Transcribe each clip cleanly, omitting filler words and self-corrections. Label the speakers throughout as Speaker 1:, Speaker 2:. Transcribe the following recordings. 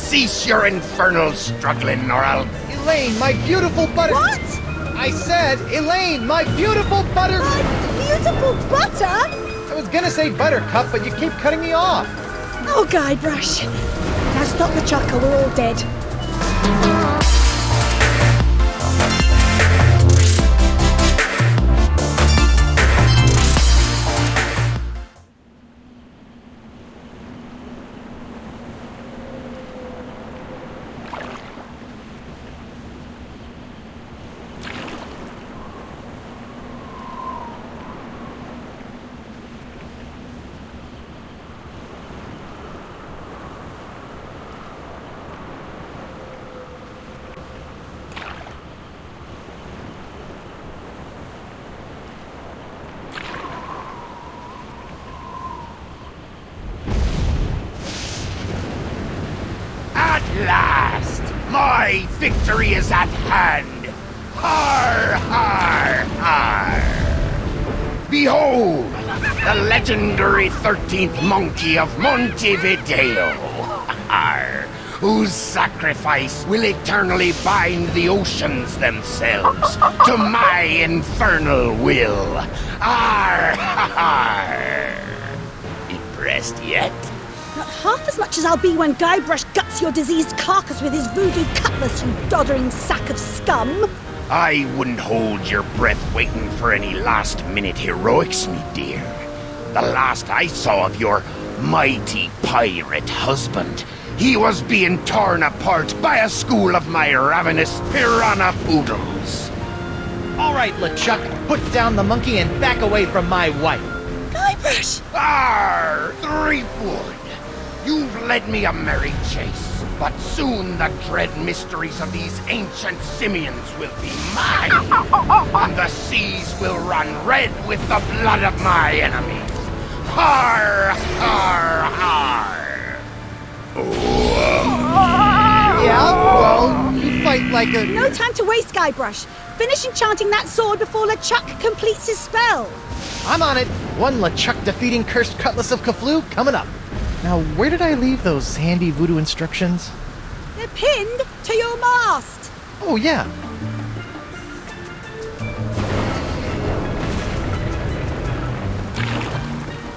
Speaker 1: Cease your infernal struggling, Narwhal.
Speaker 2: Elaine, my beautiful butter...
Speaker 3: What?
Speaker 2: I said, Elaine, my beautiful butter...
Speaker 3: My beautiful butter?
Speaker 2: I was gonna say buttercup, but you keep cutting me off.
Speaker 3: Oh, Guybrush. Now stop the chuck or we're all dead.
Speaker 1: At last, my victory is at hand. Har, har, har. Behold, the legendary 13th monkey of Montevideo, har, whose sacrifice will eternally bind the oceans themselves to my infernal will. Har, har. Impressed yet?
Speaker 3: Not half as much as I'll be when Guybrush guts your diseased carcass with his voodoo cutlass, you doddering sack of scum.
Speaker 1: I wouldn't hold your breath waiting for any last-minute heroics, me dear. The last I saw of your mighty pirate husband, he was being torn apart by a school of my ravenous piranha poodles.
Speaker 2: All right, LeChuck, put down the monkey and back away from my wife.
Speaker 3: Guybrush!
Speaker 1: Arr, Threepwood! You've led me a merry chase, but soon the dread mysteries of these ancient simians will be mine, and the seas will run red with the blood of my enemies. Har, har, har!
Speaker 2: Yeah, well, you fight like a...
Speaker 3: No time to waste, Guybrush. Finish enchanting that sword before LeChuck completes his spell.
Speaker 2: I'm on it. One LeChuck defeating cursed cutlass of Cthulhu coming up. Now, where did I leave those handy voodoo instructions?
Speaker 3: They're pinned to your mast.
Speaker 2: Oh, yeah.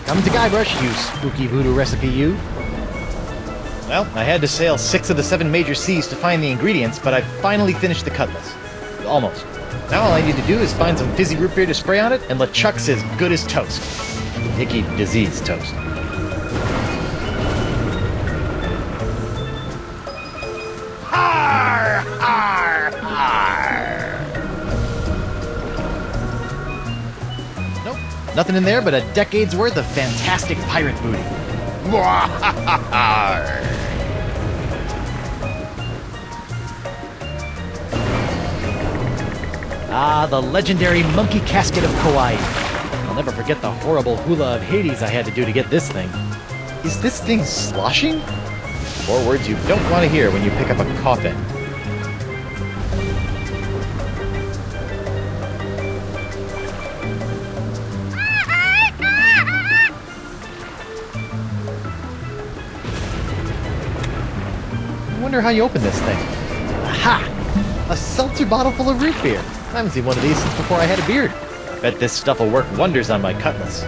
Speaker 2: Come to Guybrush, you spooky voodoo recipe, you. Well, I had to sail 6 of the 7 major seas to find the ingredients, but I finally finished the cutlass. Almost. Now all I need to do is find some fizzy root beer to spray on it, and LeChuck's as good as toast. Icky disease toast.
Speaker 1: Har, har, har!
Speaker 2: Nope. Nothing in there but a decade's worth of fantastic pirate booty.
Speaker 1: Mwah-ha-ha-har!
Speaker 2: Ah, the legendary monkey casket of Kauai. I'll never forget the horrible hula of Hades I had to do to get this thing. Is this thing sloshing? 4 words you don't want to hear when you pick up a coffin. I wonder how you open this thing. Aha! A seltzer bottle full of root beer. I haven't seen one of these since before I had a beard. Bet this stuff will work wonders on my cutlass.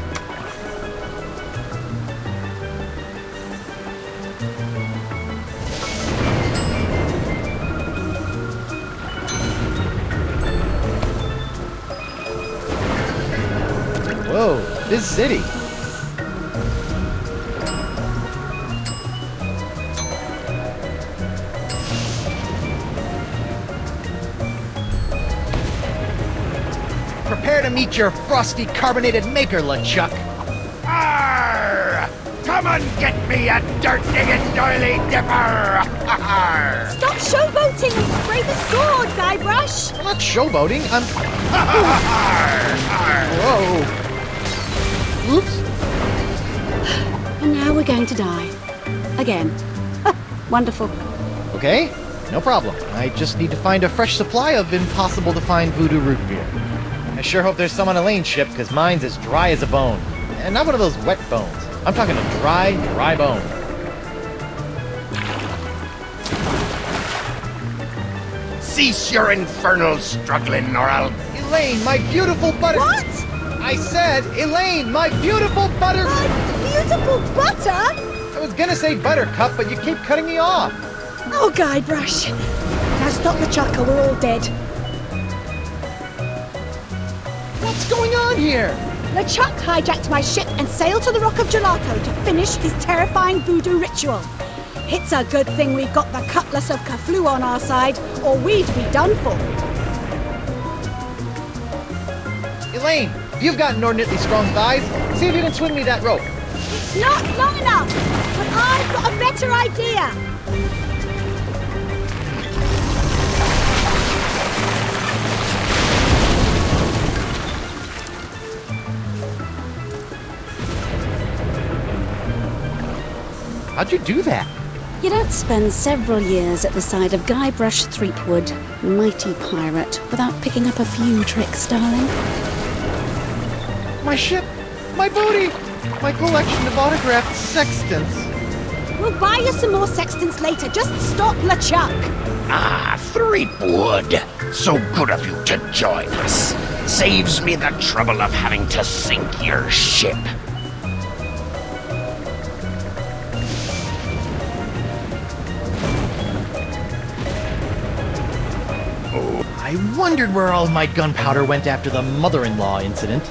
Speaker 2: Whoa, this city. Prepare to meet your frosty carbonated maker, LeChuck.
Speaker 1: Arr! Come and get me a dirt-digging doily dipper! Arr!
Speaker 3: Stop showboating and spray the sword, Guybrush.
Speaker 2: I'm not showboating, I'm...
Speaker 1: Arr! Arr!
Speaker 2: Whoa. Oops.
Speaker 3: And now we're going to die. Again. Wonderful.
Speaker 2: Okay, no problem. I just need to find a fresh supply of impossible-to-find voodoo root beer. I sure hope there's some on Elaine's ship, because mine's as dry as a bone. And not one of those wet bones. I'm talking a dry, dry bone.
Speaker 1: Cease your infernal struggling, or I'll...
Speaker 2: Elaine, my beautiful butter...
Speaker 3: What?
Speaker 2: I said, Elaine, my beautiful butter...
Speaker 3: My beautiful butter?
Speaker 2: I was gonna say buttercup, but you keep cutting me off.
Speaker 3: Oh, Guybrush. Now stop the chuck or we're all dead.
Speaker 2: What's going on here?
Speaker 3: LeChuck hijacked my ship and sailed to the Rock of Gelato to finish his terrifying voodoo ritual. It's a good thing we've got the Cutlass of Cthulhu on our side, or we'd be done for.
Speaker 2: Elaine, you've got inordinately strong thighs. See if you can swing me that rope.
Speaker 3: It's not long enough, but I've got a better idea.
Speaker 2: How'd you do that?
Speaker 3: You don't spend several years at the side of Guybrush Threepwood, mighty pirate, without picking up a few tricks, darling.
Speaker 2: My ship, my booty, my collection of autographed sextants.
Speaker 3: We'll buy you some more sextants later. Just stop LeChuck.
Speaker 1: Ah, Threepwood. So good of you to join us. Saves me the trouble of having to sink your ship.
Speaker 2: I wondered where all my gunpowder went after the mother-in-law incident.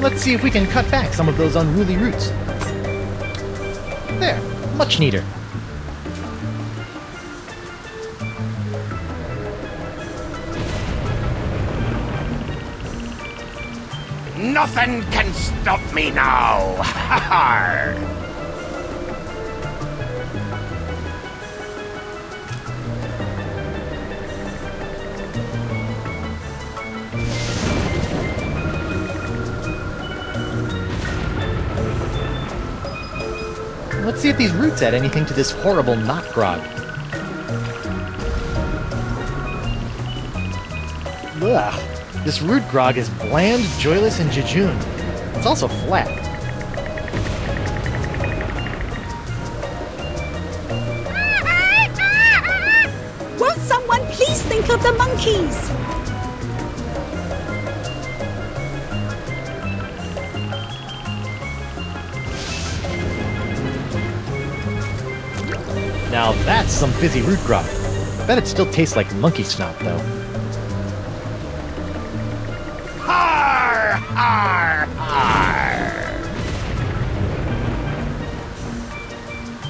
Speaker 2: Let's see if we can cut back some of those unruly roots. There, much neater.
Speaker 1: Nothing can stop me now. Ha ha!
Speaker 2: Let's see if these roots add anything to this horrible knot grog. Ugh. This root grog is bland, joyless, and jejune. It's also flat.
Speaker 3: Won't someone please think of the monkeys?
Speaker 2: Now that's some fizzy root grog. Bet it still tastes like monkey snot, though.
Speaker 1: Har! Har! Har!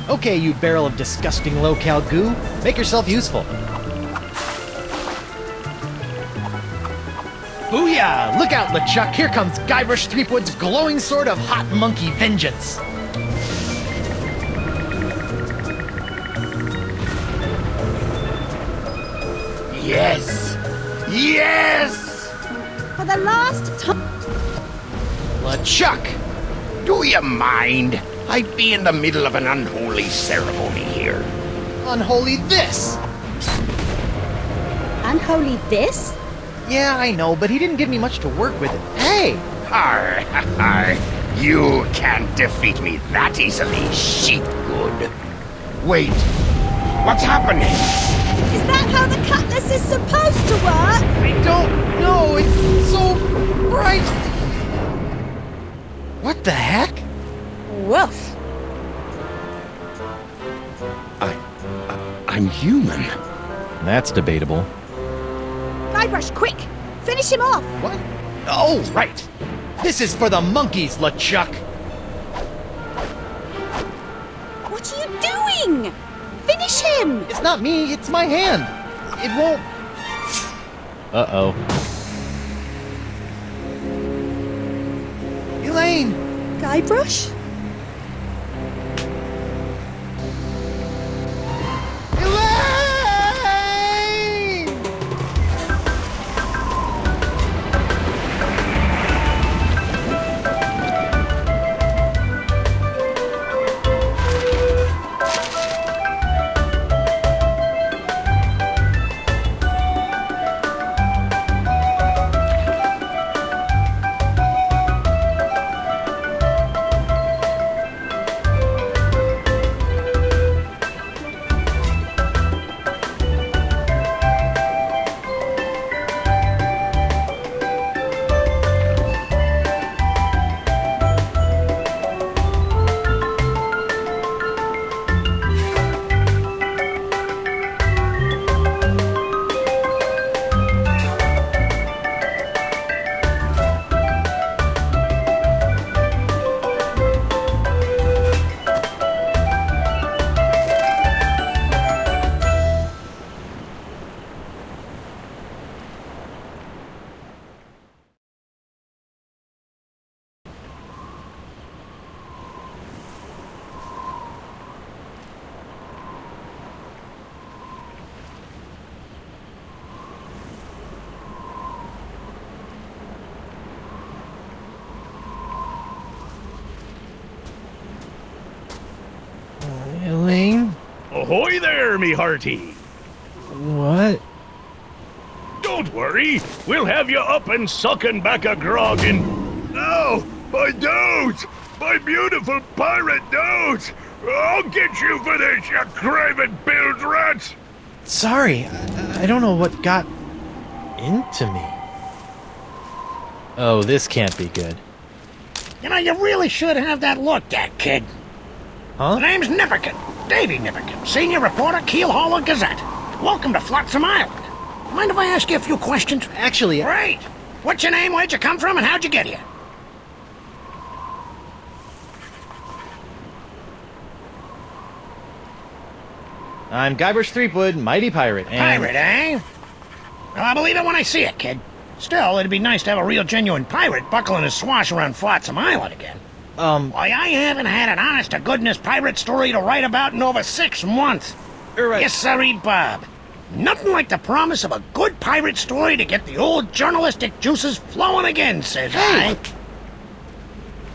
Speaker 2: Okay, you barrel of disgusting low-cal goo, make yourself useful. Booyah! Look out, LeChuck! Here comes Guybrush Threepwood's glowing sword of hot monkey vengeance!
Speaker 1: Yes! Yes!
Speaker 3: For the last time.
Speaker 2: LeChuck!
Speaker 1: Do you mind? I'd be in the middle of an unholy ceremony here.
Speaker 2: Unholy this!
Speaker 3: Unholy this?
Speaker 2: Yeah, I know, but he didn't give me much to work with. Hey!
Speaker 1: Har! Har! You can't defeat me that easily, sheep good. Wait, what's happening?
Speaker 3: Is that how the cutlass is supposed to work?
Speaker 2: I don't know, it's so bright! What the heck?
Speaker 3: Woof.
Speaker 1: I'm human.
Speaker 2: That's debatable.
Speaker 3: Guybrush, quick! Finish him off!
Speaker 2: What? Oh, right! This is for the monkeys, LeChuck!
Speaker 3: What are you doing? Finish him!
Speaker 2: It's not me, it's my hand! It won't... Uh-oh. Elaine!
Speaker 3: Guybrush?
Speaker 2: Elaine!
Speaker 4: Ahoy there, me hearty!
Speaker 2: What?
Speaker 4: Don't worry, we'll have you up and sucking back a grog in... Oh, my dote! My beautiful pirate dote! I'll get you for this, you craven bilge rat!
Speaker 2: Sorry, I don't know what got into me. Oh, this can't be good.
Speaker 5: You know, you really should have that looked at, kid.
Speaker 2: Huh?
Speaker 5: The name's Nipperkin. Davy Nipperkin, senior reporter, Keelhauler Gazette. Welcome to Flotsam Island. Mind if I ask you a few questions?
Speaker 2: Actually,
Speaker 5: Great. What's your name, where'd you come from, and how'd you get here?
Speaker 2: I'm Guybrush Threepwood, mighty pirate, and...
Speaker 5: Pirate, eh? Well, I believe it when I see it, kid. Still, it'd be nice to have a real genuine pirate buckling his swash around Flotsam Island again. Why, I haven't had an honest-to-goodness pirate story to write about in over 6 months.
Speaker 2: Right.
Speaker 5: Yes, sirree, Bob. Nothing like the promise of a good pirate story to get the old journalistic juices flowing again, says I.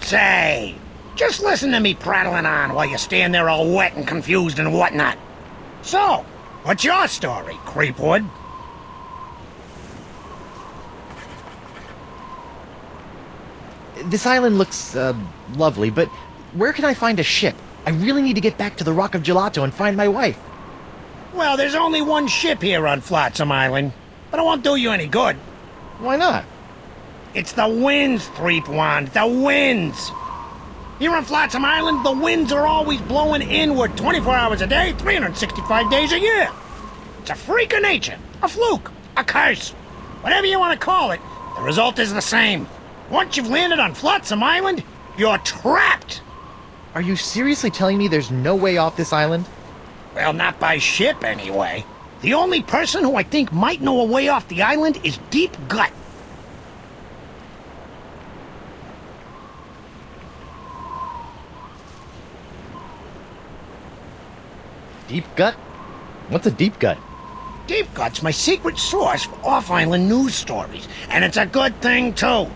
Speaker 5: Say, just listen to me prattling on while you stand there all wet and confused and whatnot. So, what's your story, Creepwood?
Speaker 2: This island looks, lovely, but where can I find a ship? I really need to get back to the Rock of Gelato and find my wife.
Speaker 5: Well, there's only one ship here on Flotsam Island, but it won't do you any good.
Speaker 2: Why not?
Speaker 5: It's the winds, Threepwand, the winds! Here on Flotsam Island, the winds are always blowing inward 24 hours a day, 365 days a year. It's a freak of nature, a fluke, a curse. Whatever you want to call it, the result is the same. Once you've landed on Flotsam Island, you're trapped!
Speaker 2: Are you seriously telling me there's no way off this island?
Speaker 5: Well, not by ship, anyway. The only person who I think might know a way off the island is Deep Gut.
Speaker 2: Deep gut? What's a deep gut?
Speaker 5: Deep Gut's my secret source for off-island news stories, and it's a good thing, too.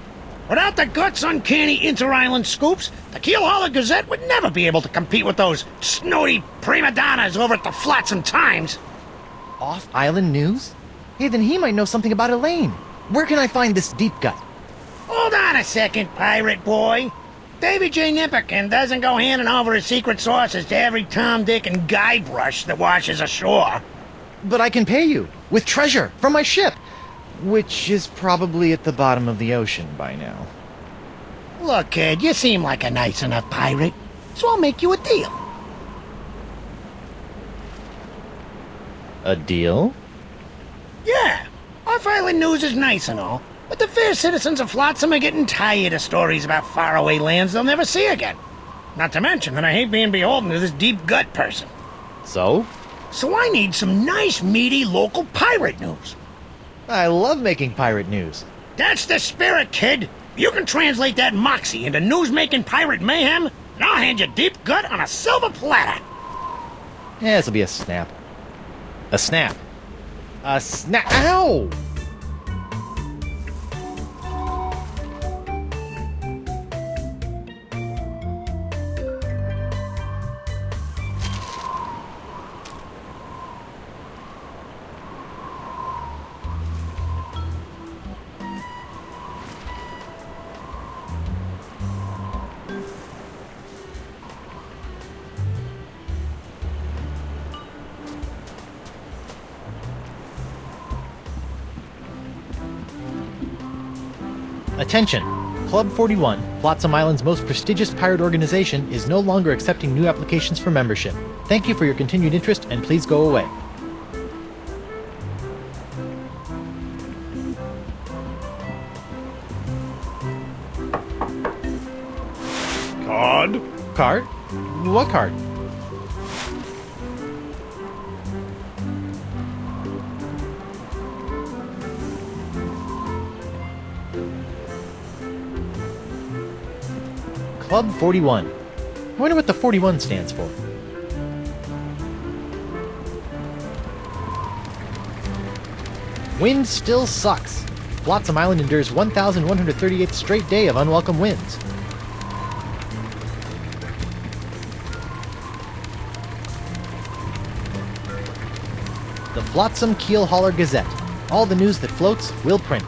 Speaker 5: Without the Gut's uncanny inter-island scoops, the Keelhauler Gazette would never be able to compete with those snooty prima donnas over at the Flotsam Times.
Speaker 2: Off-island news? Hey, then he might know something about Elaine. Where can I find this deep gut?
Speaker 5: Hold on a second, pirate boy. Davy J. Nipperkin doesn't go handing over his secret sources to every Tom, Dick, and Guybrush that washes ashore.
Speaker 2: But I can pay you with treasure from my ship, which is probably at the bottom of the ocean by now.
Speaker 5: Look, kid, you seem like a nice enough pirate, so I'll make you a deal.
Speaker 2: A deal?
Speaker 5: Yeah, off-island news is nice and all, but the fair citizens of Flotsam are getting tired of stories about faraway lands they'll never see again. Not to mention that I hate being beholden to this Deep Gut person.
Speaker 2: So?
Speaker 5: So I need some nice, meaty, local pirate news.
Speaker 2: I love making pirate news.
Speaker 5: That's the spirit, kid. You can translate that moxie into news-making pirate mayhem, and I'll hand you Deep Gut on a silver platter.
Speaker 2: Yeah, this'll be a snap. A snap. A snap. Ow! Attention! Club 41, Flotsam Island's most prestigious pirate organization, is no longer accepting new applications for membership. Thank you for your continued interest, and please go away.
Speaker 4: Cod?
Speaker 2: Card? What card? Club 41. I wonder what the 41 stands for. Wind still sucks. Flotsam Island endures 1,138th straight day of unwelcome winds. The Flotsam Keel Hauler Gazette. All the news that floats, will print.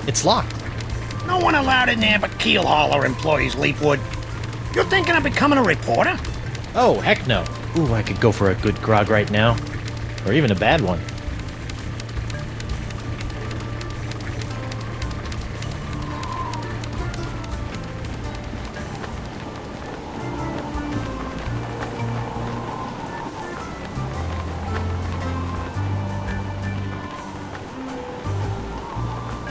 Speaker 2: It's locked.
Speaker 5: No one allowed in there but keel hauler employees, Leafwood. You're thinking of becoming a reporter?
Speaker 2: Oh, heck no. Ooh, I could go for a good grog right now. Or even a bad one.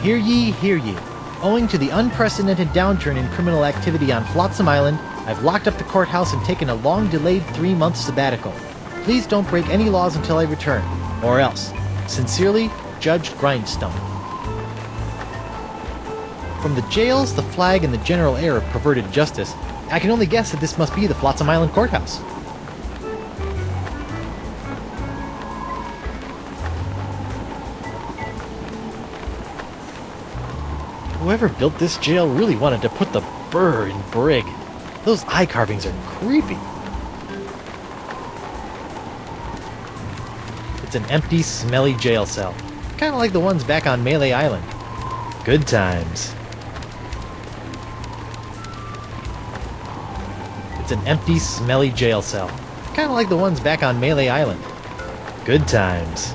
Speaker 2: Hear ye, hear ye. Owing to the unprecedented downturn in criminal activity on Flotsam Island, I've locked up the courthouse and taken a long-delayed 3-month sabbatical. Please don't break any laws until I return, or else. Sincerely, Judge Grindstump. From the jails, the flag, and the general air of perverted justice, I can only guess that this must be the Flotsam Island courthouse. Whoever built this jail really wanted to put the burr in brig. Those eye carvings are creepy. It's an empty, smelly jail cell. Kind of like the ones back on Melee Island. Good times. It's an empty, smelly jail cell. Kind of like the ones back on Melee Island. Good times.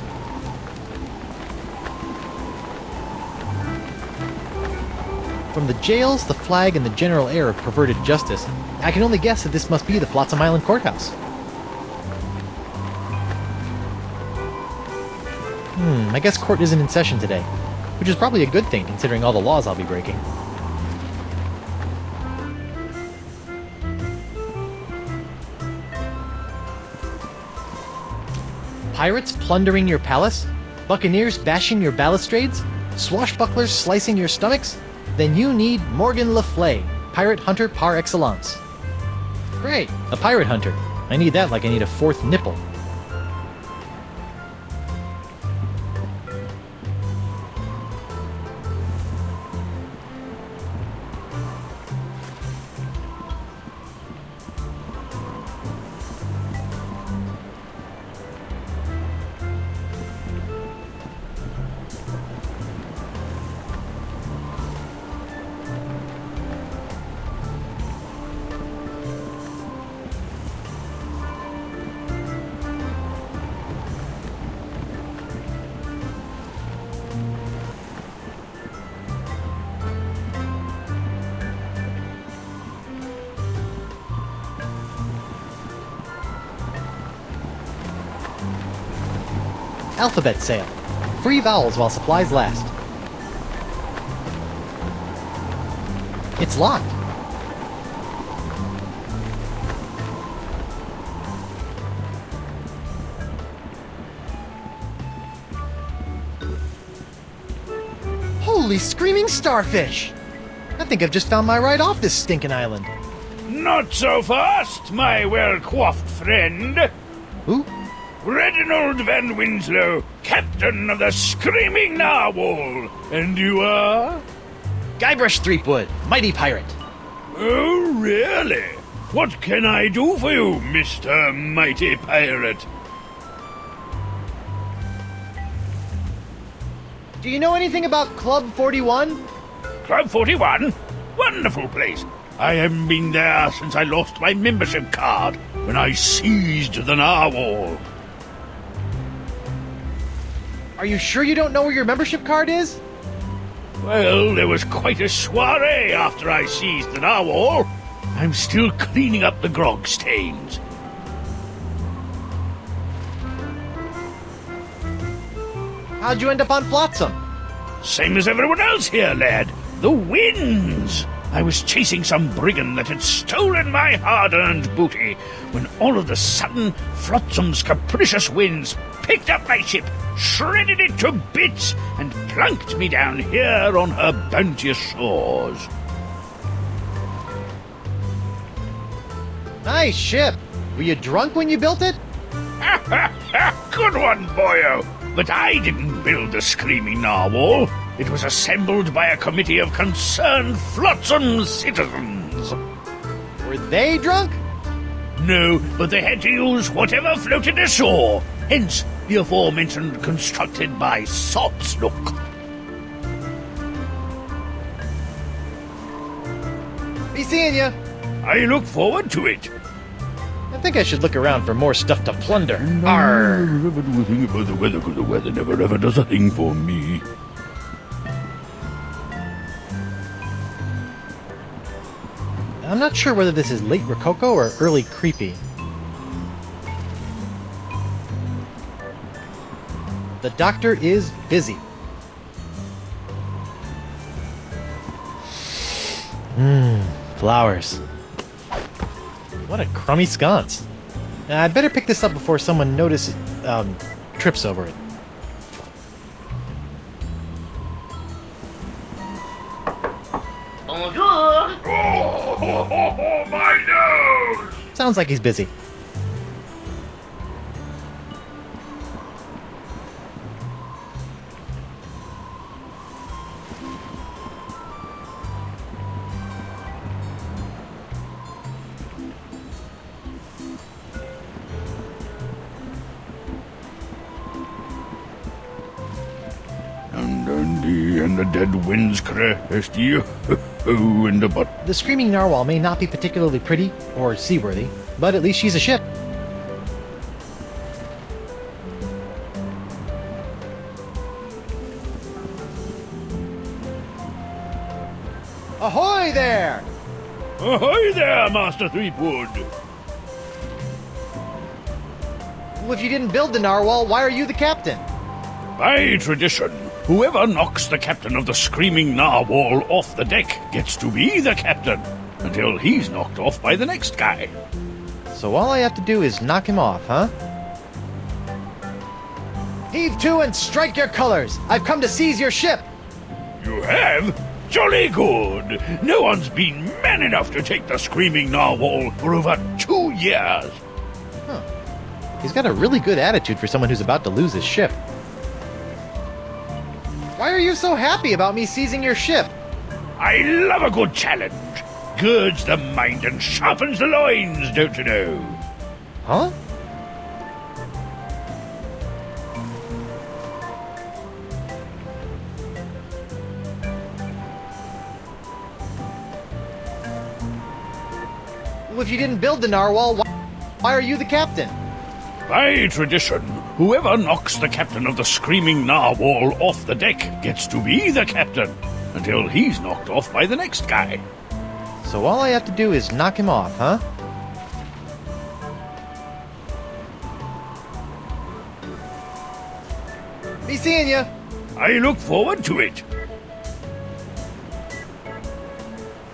Speaker 2: From the jails, the flag, and the general air of perverted justice, I can only guess that this must be the Flotsam Island courthouse. I guess court isn't in session today, which is probably a good thing considering all the laws I'll be breaking. Pirates plundering your palace? Buccaneers bashing your balustrades? Swashbucklers slicing your stomachs? Then you need Morgan Le Fay, pirate hunter par excellence. Great, a pirate hunter. I need that like I need a 4th nipple. Alphabet sale. Free vowels while supplies last. It's locked. Holy screaming starfish! I think I've just found my ride off this stinking island.
Speaker 4: Not so fast, my well-coiffed friend.
Speaker 2: Who?
Speaker 4: Reginald Van Winslow, captain of the Screaming Narwhal. And you are?
Speaker 2: Guybrush Threepwood, mighty pirate.
Speaker 4: Oh, really? What can I do for you, Mr. Mighty Pirate?
Speaker 2: Do you know anything about Club 41?
Speaker 4: Club 41? Wonderful place. I haven't been there since I lost my membership card when I seized the narwhal.
Speaker 2: Are you sure you don't know where your membership card is?
Speaker 4: Well, there was quite a soiree after I seized the narwhal. I'm still cleaning up the grog stains.
Speaker 2: How'd you end up on Flotsam?
Speaker 4: Same as everyone else here, lad. The winds! I was chasing some brigand that had stolen my hard-earned booty, when all of a sudden, Flotsam's capricious winds picked up my ship, shredded it to bits, and plunked me down here on her bounteous shores.
Speaker 2: Nice ship. Were you drunk when you built it?
Speaker 4: Good one, boyo. But I didn't build the Screaming Narwhal. It was assembled by a committee of concerned Flotsam citizens.
Speaker 2: Were they drunk?
Speaker 4: No, but they had to use whatever floated ashore. Hence, the aforementioned constructed by Sots look.
Speaker 2: Be seeing ya!
Speaker 4: I look forward to it.
Speaker 2: I think I should look around for more stuff to plunder.
Speaker 4: Arr! Never do a thing about the weather, because the weather never ever does a thing for me.
Speaker 2: I'm not sure whether this is late Rococo or early creepy. The doctor is busy. Flowers. What a crummy sconce. I'd better pick this up before someone trips over it.
Speaker 1: Bonjour! Oh, my nose!
Speaker 2: Sounds like he's busy.
Speaker 4: And the dead winds crest you in the butt.
Speaker 2: The screaming narwhal may not be particularly pretty or seaworthy, but at least she's a ship. Ahoy there!
Speaker 4: Ahoy there, Master Threepwood!
Speaker 2: Well, if you didn't build the narwhal, why are you the captain?
Speaker 4: By tradition, whoever knocks the captain of the Screaming Narwhal off the deck gets to be the captain, until he's knocked off by the next guy.
Speaker 2: So all I have to do is knock him off, huh? Heave to and strike your colors! I've come to seize your ship!
Speaker 4: You have? Jolly good! No one's been man enough to take the Screaming Narwhal for over 2 years.
Speaker 2: Huh. He's got a really good attitude for someone who's about to lose his ship. Why are you so happy about me seizing your ship?
Speaker 4: I love a good challenge. Girds the mind and sharpens the loins, don't you know?
Speaker 2: Huh? Well, if you didn't build the narwhal, why are you the captain?
Speaker 4: By tradition, whoever knocks the captain of the Screaming Narwhal off the deck gets to be the captain, until he's knocked off by the next guy.
Speaker 2: So all I have to do is knock him off, huh? Be seeing ya!
Speaker 4: I look forward to it.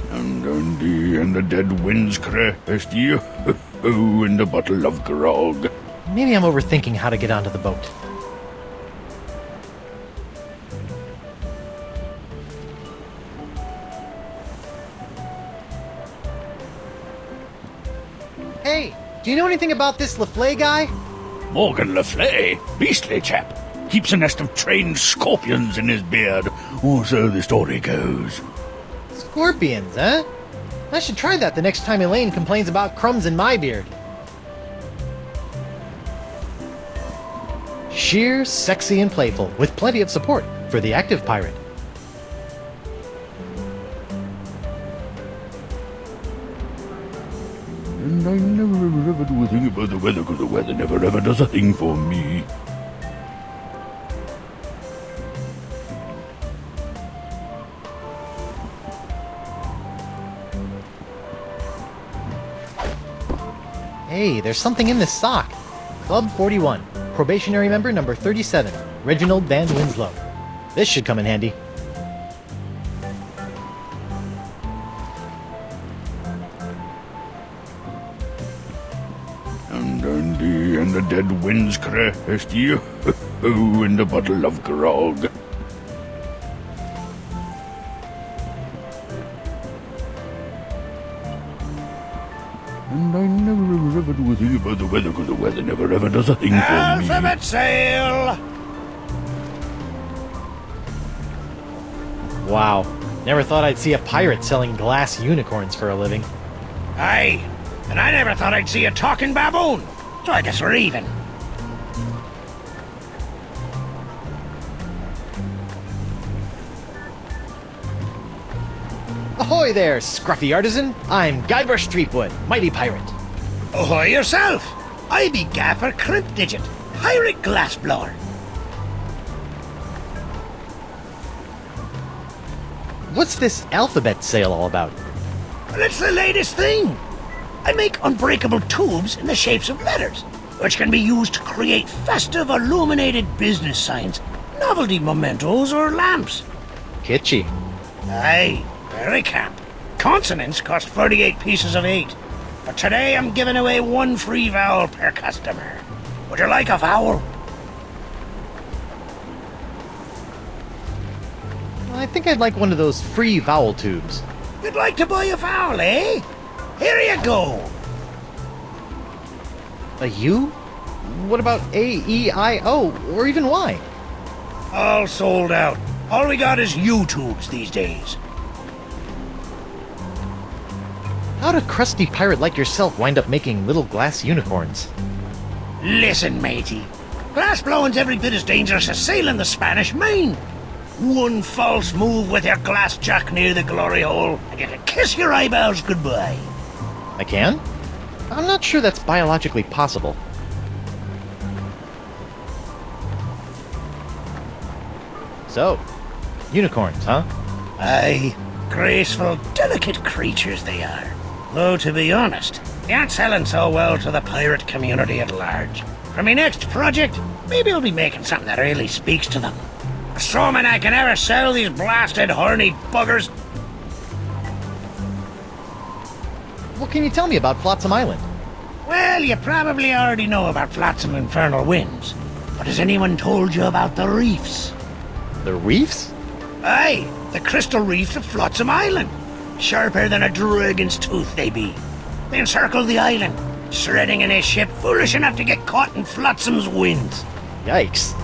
Speaker 4: And the dead winds crest you in the bottle of grog.
Speaker 2: Maybe I'm overthinking how to get onto the boat. Hey, do you know anything about this LaFleur guy?
Speaker 4: Morgan LaFleur, beastly chap. Keeps a nest of trained scorpions in his beard, or so the story goes.
Speaker 2: Scorpions, huh? I should try that the next time Elaine complains about crumbs in my beard. Sheer, sexy, and playful, with plenty of support for the active pirate.
Speaker 4: And I never ever do a thing about the weather, because the weather never ever does a thing for me.
Speaker 2: Hey, there's something in this sock. Club 41, probationary member number 37, Reginald Van Winslow. This should come in handy.
Speaker 4: And the dead winds crest you in the bottle of grog. And I never ever do a thing about the weather, because the weather never ever does a thing for me.
Speaker 5: Alphabet sail!
Speaker 2: Wow, never thought I'd see a pirate selling glass unicorns for a living.
Speaker 5: Hey, And I never thought I'd see a talking baboon. So I guess we're even.
Speaker 2: Ahoy there, scruffy artisan! I'm Guybrush Threepwood, mighty pirate.
Speaker 5: Ahoy yourself! I be Gaffer Crimpdigit, pirate glassblower.
Speaker 2: What's this alphabet sale all about?
Speaker 5: Well, it's the latest thing. I make unbreakable tubes in the shapes of letters, which can be used to create festive illuminated business signs, novelty mementos, or lamps.
Speaker 2: Kitschy.
Speaker 5: Aye, very camp. Consonants cost 48 pieces of 8. But today I'm giving away 1 free vowel per customer. Would you like a vowel?
Speaker 2: I think I'd like one of those free vowel tubes.
Speaker 5: You'd like to buy a vowel, eh? Here you go.
Speaker 2: A U? What about A, E, I, O, or even Y?
Speaker 5: All sold out. All we got is U-tubes these days.
Speaker 2: How'd a crusty pirate like yourself wind up making little glass unicorns?
Speaker 5: Listen, matey. Glass blowing's every bit as dangerous as sailing the Spanish Main. One false move with your glass jack near the glory hole, and you can kiss your eyeballs goodbye.
Speaker 2: I can? I'm not sure that's biologically possible. So, unicorns, huh?
Speaker 5: Aye, graceful, delicate creatures they are. Though, to be honest, they aren't selling so well to the pirate community at large. For my next project, maybe I'll be making something that really speaks to them. Assuming I can ever sell these blasted horny buggers.
Speaker 2: What can you tell me about Flotsam Island?
Speaker 5: Well, you probably already know about Flotsam Infernal Winds. But has anyone told you about the reefs?
Speaker 2: The reefs?
Speaker 5: Aye, the crystal reefs of Flotsam Island. Sharper than a dragon's tooth they be. They encircle the island, shredding in a ship foolish enough to get caught in Flotsam's winds.
Speaker 2: Yikes.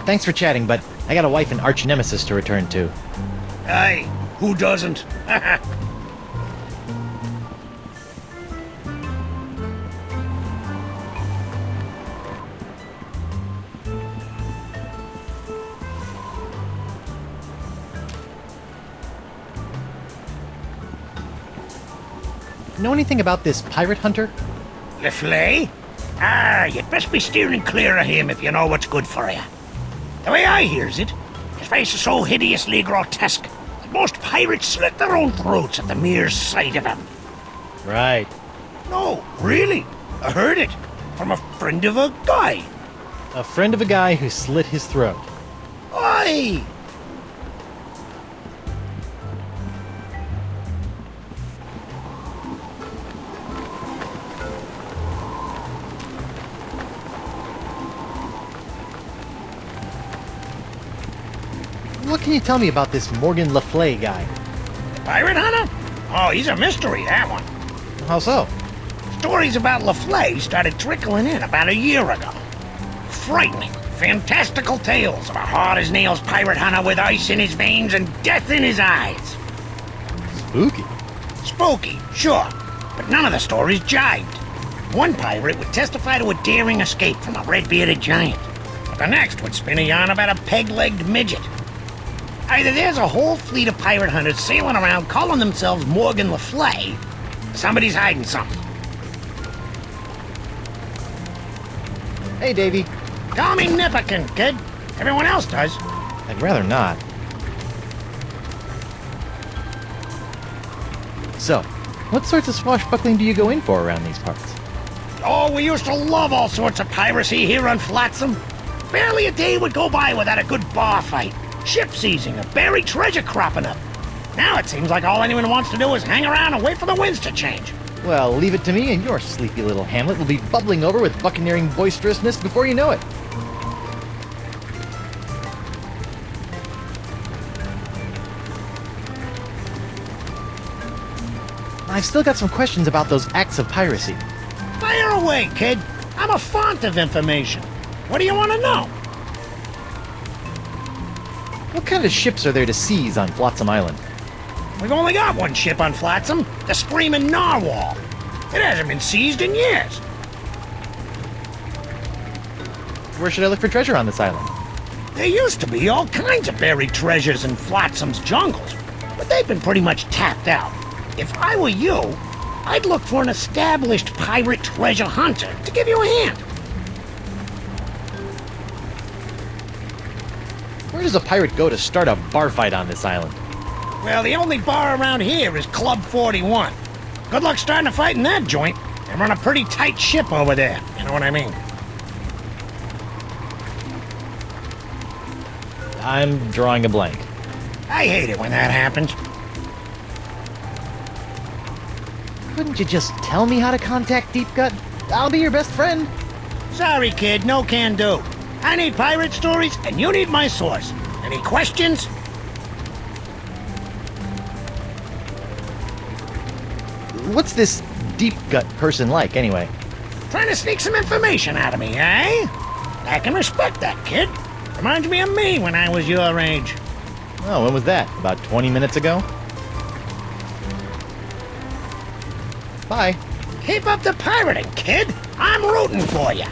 Speaker 2: Thanks for chatting, but I got a wife and arch nemesis to return to.
Speaker 5: Aye, who doesn't?
Speaker 2: Know anything about this pirate hunter?
Speaker 5: Le Flay? Ah, you'd best be steering clear of him if you know what's good for you. The way I hears it, his face is so hideously grotesque that most pirates slit their own throats at the mere sight of him.
Speaker 2: Right.
Speaker 5: No, really, I heard it from a friend of a guy.
Speaker 2: A friend of a guy who slit his throat.
Speaker 5: Aye.
Speaker 2: What can you tell me about this Morgan Le Flay guy?
Speaker 5: The pirate hunter? Oh, he's a mystery, that one.
Speaker 2: How so?
Speaker 5: Stories about Le Flay started trickling in about a year ago. Frightening, fantastical tales of a hard-as-nails pirate hunter with ice in his veins and death in his eyes.
Speaker 2: Spooky.
Speaker 5: Spooky, sure, but none of the stories jibed. One pirate would testify to a daring escape from a red-bearded giant, but the next would spin a yarn about a peg-legged midget. Either there's a whole fleet of pirate hunters sailing around calling themselves Morgan Le Flay, or somebody's hiding something.
Speaker 2: Hey, Davy.
Speaker 5: Call me Nipperkin, kid. Everyone else does.
Speaker 2: I'd rather not. So, what sorts of swashbuckling do you go in for around these parts?
Speaker 5: Oh, we used to love all sorts of piracy here on Flotsam. Barely a day would go by without a good bar fight, ship seizing, or buried treasure cropping up. Now it seems like all anyone wants to do is hang around and wait for the winds to change.
Speaker 2: Well, leave it to me and your sleepy little hamlet will be bubbling over with buccaneering boisterousness before you know it. I've still got some questions about those acts of piracy.
Speaker 5: Fire away, kid. I'm a font of information. What do you want to know?
Speaker 2: What kind of ships are there to seize on Flotsam Island?
Speaker 5: We've only got one ship on Flotsam, the Screaming Narwhal. It hasn't been seized in years.
Speaker 2: Where should I look for treasure on this island?
Speaker 5: There used to be all kinds of buried treasures in Flotsam's jungles, but they've been pretty much tapped out. If I were you, I'd look for an established pirate treasure hunter to give you a hand.
Speaker 2: Where does a pirate go to start a bar fight on this island?
Speaker 5: Well, the only bar around here is Club 41. Good luck starting a fight in that joint. They run a pretty tight ship over there, you know what I mean?
Speaker 2: I'm drawing a blank.
Speaker 5: I hate it when that happens.
Speaker 2: Couldn't you just tell me how to contact Deep Gut? I'll be your best friend.
Speaker 5: Sorry, kid, no can do. I need pirate stories, and you need my source. Any questions?
Speaker 2: What's this Deep Gut person like, anyway?
Speaker 5: Trying to sneak some information out of me, eh? I can respect that, kid. Reminds me of me when I was your age.
Speaker 2: Oh, when was that? About 20 minutes ago? Bye.
Speaker 5: Keep up the pirating, kid. I'm rooting for you.